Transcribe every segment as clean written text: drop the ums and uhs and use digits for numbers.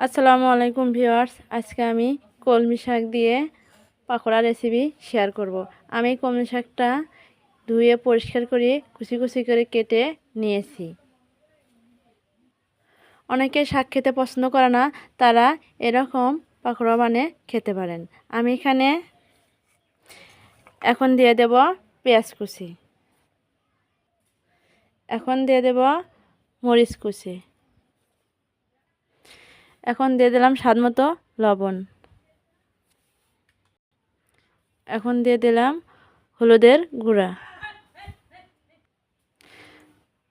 আসসালামু আলাইকুম ভিউয়ার্স, আজকে আমি কলমি শাক দিয়ে পাকোড়া রেসিপি শেয়ার করব। আমি কলমি শাকটা ধুয়ে পরিষ্কার করে কুচি কুচি করে কেটে নিয়েছি। অনেকে শাক খেতে পছন্দ করে না, তারা এরকম পাকোড়া বানিয়ে খেতে পারেন। আমি এখানে এখন দিয়ে দেব পেঁয়াজ কুচি, এখন দিয়ে দেব মরিচ কুচি, এখন দিয়ে দিলাম স্বাদমতো লবণ, এখন দিয়ে দিলাম হলুদের গুঁড়া,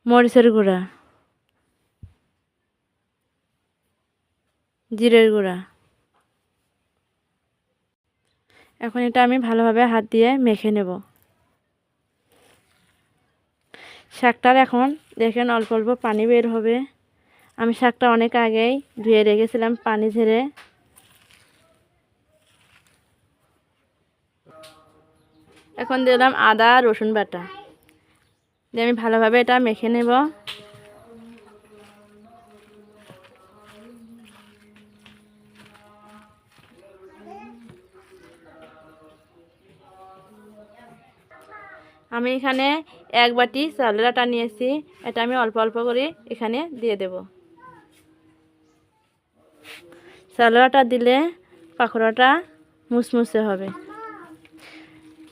মরিচের গুঁড়া, জিরের গুঁড়া। এখন এটা আমি ভালোভাবে হাত দিয়ে মেখে নেব। শাকটার এখন দেখেন অল্প অল্প পানি বের হবে। আমি শাকটা অনেক আগেই ধুয়ে রেখেছিলাম পানি ঝেড়ে। এখন দিলাম আদা রসুন বাটা দিয়ে আমি ভালোভাবে এটা মেখে নেব। আমি এখানে এক বাটি চালের আটা নিয়েছি, এটা আমি অল্প অল্প করে এখানে দিয়ে দেব। চালের আটা দিলে পাকোড়াটা মুসমুসে হবে।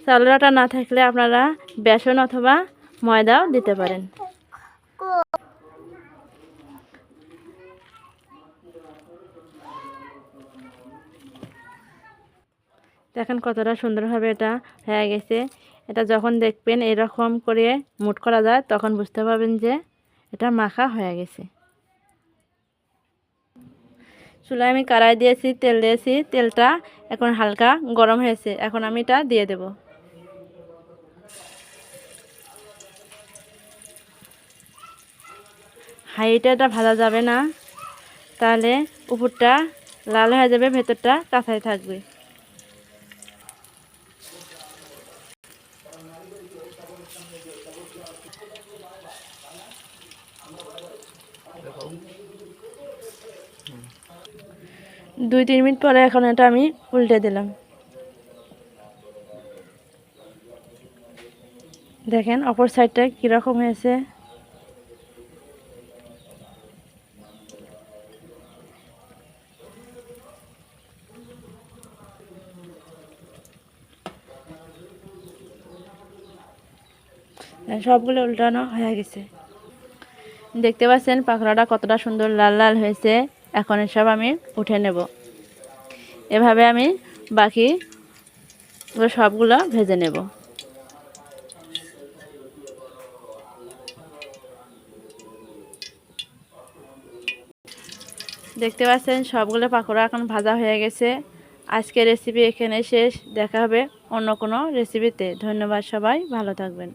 চালের আটা না থাকলে আপনারা বেসন অথবা ময়দাও দিতে পারেন। দেখেন কতটা সুন্দরভাবে এটা হয়ে গেছে। এটা যখন দেখবেন এরকম করে মুট করা যায়, তখন বুঝতে পারবেন যে এটা মাখা হয়ে গেছে। চুলায় আমি কড়াই দিয়েছি, তেল দিয়েছি, তেলটা এখন হালকা গরম হয়েছে। এখন আমি এটা দিয়ে দেব। হাইটে এটা ভাজা যাবে না, তাহলে উপরটা লাল হয়ে যাবে, ভেতরটা কাঁচাই থাকবে। দুই তিন মিনিট পরে এখন এটা আমি উল্টে দিলাম। দেখেন অপর সাইডটা কীরকম হয়েছে। সবগুলো উল্টানো হয়ে গেছে। দেখতে পাচ্ছেন পাকোড়াটা কতটা সুন্দর লাল লাল হয়েছে। এখন এসব আমি উঠে নেব। এভাবে আমি বাকি সবগুলো ভেজে নেব। দেখতে পাচ্ছেন সবগুলো পাকোড়া এখন ভাজা হয়ে গেছে। আজকের রেসিপি এখানে শেষ। দেখা হবে অন্য কোনো রেসিপিতে। ধন্যবাদ, সবাই ভালো থাকবেন।